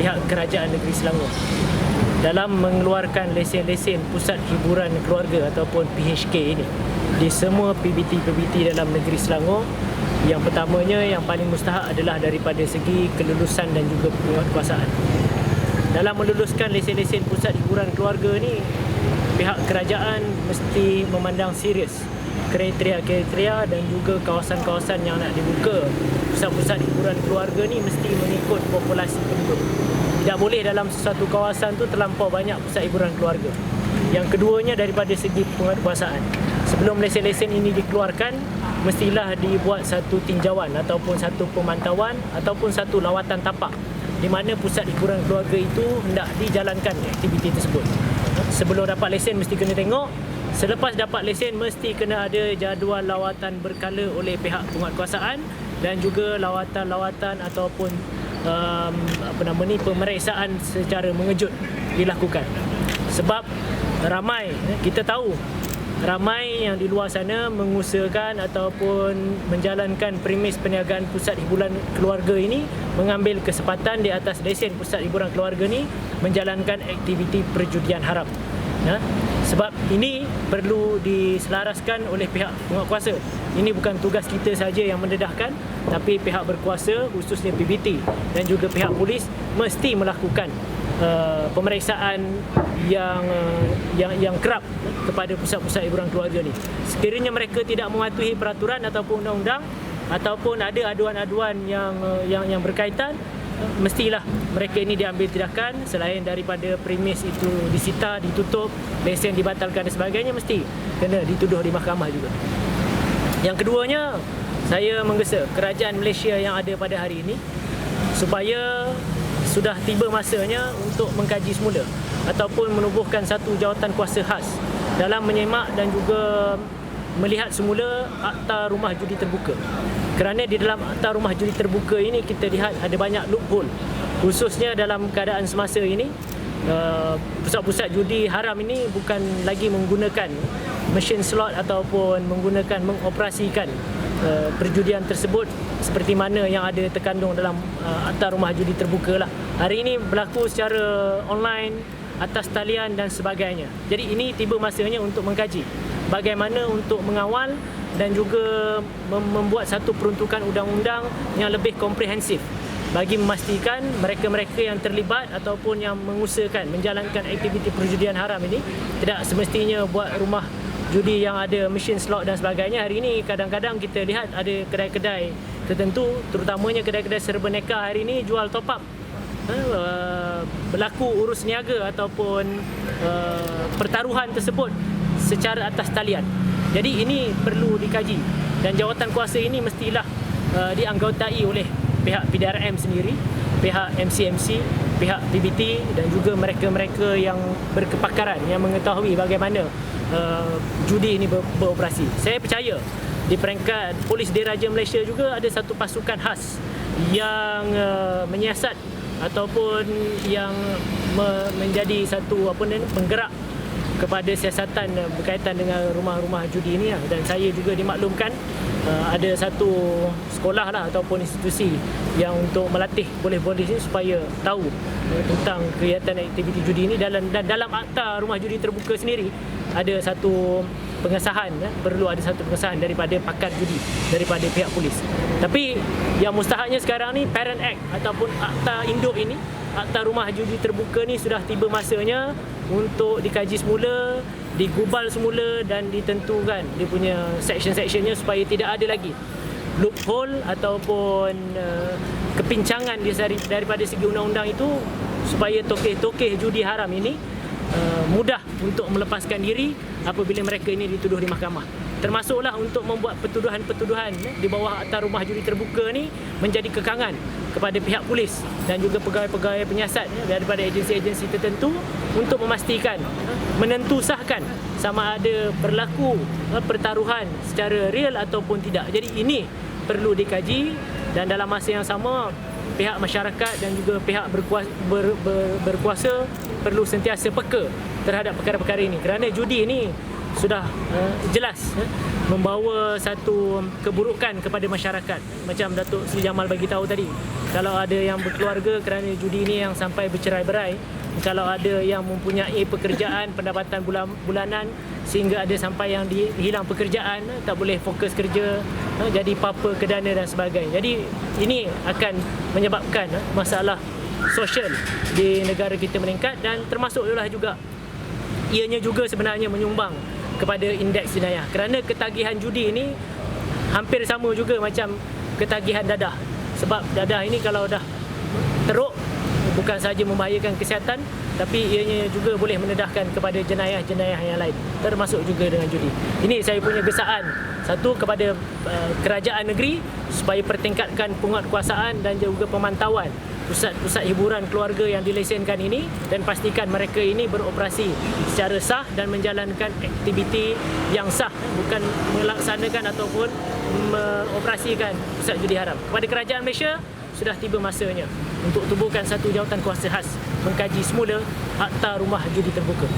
pihak Kerajaan Negeri Selangor dalam mengeluarkan lesen-lesen Pusat Hiburan Keluarga ataupun PHK ini di semua PBT dalam negeri Selangor. Yang pertamanya, yang paling mustahak adalah daripada segi kelulusan dan juga penguatkuasaan. Dalam meluluskan lesen-lesen Pusat Hiburan Keluarga ni, pihak kerajaan mesti memandang serius kriteria-kriteria dan juga kawasan-kawasan yang nak dibuka pusat-pusat hiburan keluarga ni mesti mengikut populasi penduduk. Tidak boleh dalam sesuatu kawasan tu terlampau banyak pusat hiburan keluarga. Yang keduanya, daripada segi penguatkuasaan. Sebelum lesen-lesen ini dikeluarkan, mestilah dibuat satu tinjauan ataupun satu pemantauan ataupun satu lawatan tapak di mana pusat hiburan keluarga itu hendak dijalankan aktiviti tersebut. Sebelum dapat lesen mesti kena tengok. Selepas dapat lesen mesti kena ada jadual lawatan berkala oleh pihak penguatkuasaan dan juga lawatan-lawatan ataupun pemeriksaan secara mengejut dilakukan. Sebab kita tahu ramai yang di luar sana mengusahakan ataupun menjalankan premis perniagaan pusat hiburan keluarga ini, mengambil kesempatan di atas lesen pusat hiburan keluarga ni menjalankan aktiviti perjudian haram. Sebab ini perlu diselaraskan oleh pihak penguatkuasa. Ini bukan tugas kita saja yang mendedahkan, tapi pihak berkuasa khususnya PBT dan juga pihak polis mesti melakukan pemeriksaan yang kerap kepada pusat-pusat hiburan keluarga ni. Sekiranya mereka tidak mematuhi peraturan ataupun undang-undang ataupun ada aduan-aduan yang berkaitan, mestilah mereka ini diambil tindakan. Selain daripada premis itu disita, ditutup, lesen dibatalkan dan sebagainya, mesti kena dituduh di mahkamah juga. Yang keduanya, saya menggesa kerajaan Malaysia yang ada pada hari ini supaya sudah tiba masanya untuk mengkaji semula ataupun menubuhkan satu jawatan kuasa khas dalam menyemak dan juga melihat semula Akta Rumah Judi Terbuka. Kerana di dalam Akta Rumah Judi Terbuka ini kita lihat ada banyak loophole, khususnya dalam keadaan semasa ini. Pusat-pusat judi haram ini bukan lagi menggunakan mesin slot ataupun mengoperasikan perjudian tersebut seperti mana yang ada terkandung dalam Akta Rumah Judi Terbuka lah. Hari ini berlaku secara online, atas talian dan sebagainya. Jadi ini tiba masanya untuk mengkaji bagaimana untuk mengawal dan juga membuat satu peruntukan undang-undang yang lebih komprehensif bagi memastikan mereka-mereka yang terlibat ataupun yang mengusahakan menjalankan aktiviti perjudian haram ini tidak semestinya buat rumah judi yang ada mesin slot dan sebagainya. Hari ini kadang-kadang kita lihat ada kedai-kedai tertentu, terutamanya kedai-kedai serba neka hari ini jual top up. Berlaku urus niaga ataupun pertaruhan tersebut secara atas talian. Jadi ini perlu dikaji dan jawatan kuasa ini mestilah dianggotai oleh pihak PDRM sendiri, pihak MCMC, pihak PBT dan juga mereka-mereka yang berkepakaran yang mengetahui bagaimana judi ini beroperasi. Saya percaya di peringkat Polis Diraja Malaysia juga ada satu pasukan khas yang menyiasat ataupun yang menjadi satu penggerak kepada siasatan berkaitan dengan rumah-rumah judi ini. Dan saya juga dimaklumkan ada satu sekolah lah ataupun institusi yang untuk melatih polis-polis ini supaya tahu tentang kegiatan aktiviti judi ini. Dan dalam Akta Rumah Judi Terbuka sendiri ada satu pengesahan, perlu ada satu pengesahan daripada pakar judi, daripada pihak polis. Tapi yang mustahaknya sekarang ni Parent Act ataupun Akta Induk ini, Akta Rumah Judi Terbuka ni sudah tiba masanya untuk dikaji semula, digubal semula dan ditentukan dia punya section-sectionnya supaya tidak ada lagi loophole ataupun kepincangan daripada segi undang-undang itu, supaya tokeh-tokeh judi haram ini mudah untuk melepaskan diri apabila mereka ini dituduh di mahkamah. Termasuklah untuk membuat pertuduhan-pertuduhan di bawah Akta Rumah Judi Terbuka ni menjadi kekangan kepada pihak polis dan juga pegawai-pegawai penyiasat daripada agensi-agensi tertentu untuk memastikan, menentusahkan sama ada berlaku pertaruhan secara real ataupun tidak. Jadi ini perlu dikaji dan dalam masa yang sama pihak masyarakat dan juga pihak berkuasa perlu sentiasa peka terhadap perkara-perkara ini, kerana judi ini sudah jelas membawa satu keburukan kepada masyarakat. Macam Datuk Seri Jamal bagi tahu tadi, kalau ada yang berkeluarga kerana judi ini yang sampai bercerai-berai, kalau ada yang mempunyai pekerjaan pendapatan bulanan sehingga ada sampai yang hilang pekerjaan, tak boleh fokus kerja, jadi papa kedana dan sebagainya. Jadi ini akan menyebabkan masalah sosial di negara kita meningkat, dan termasuk juga ianya juga sebenarnya menyumbang kepada indeks jenayah, kerana ketagihan judi ini hampir sama juga macam ketagihan dadah. Sebab dadah ini kalau dah teruk, bukan sahaja membahayakan kesihatan, tapi ianya juga boleh mendedahkan kepada jenayah-jenayah yang lain, termasuk juga dengan judi. Ini saya punya gesaan, satu kepada kerajaan negeri supaya pertingkatkan penguatkuasaan dan juga pemantauan pusat-pusat hiburan keluarga yang dilesenkan ini, dan pastikan mereka ini beroperasi secara sah dan menjalankan aktiviti yang sah, bukan melaksanakan ataupun mengoperasikan pusat judi haram. Kepada kerajaan Malaysia, sudah tiba masanya untuk tubuhkan satu jawatan kuasa khas mengkaji semula Akta Rumah Judi Terbuka.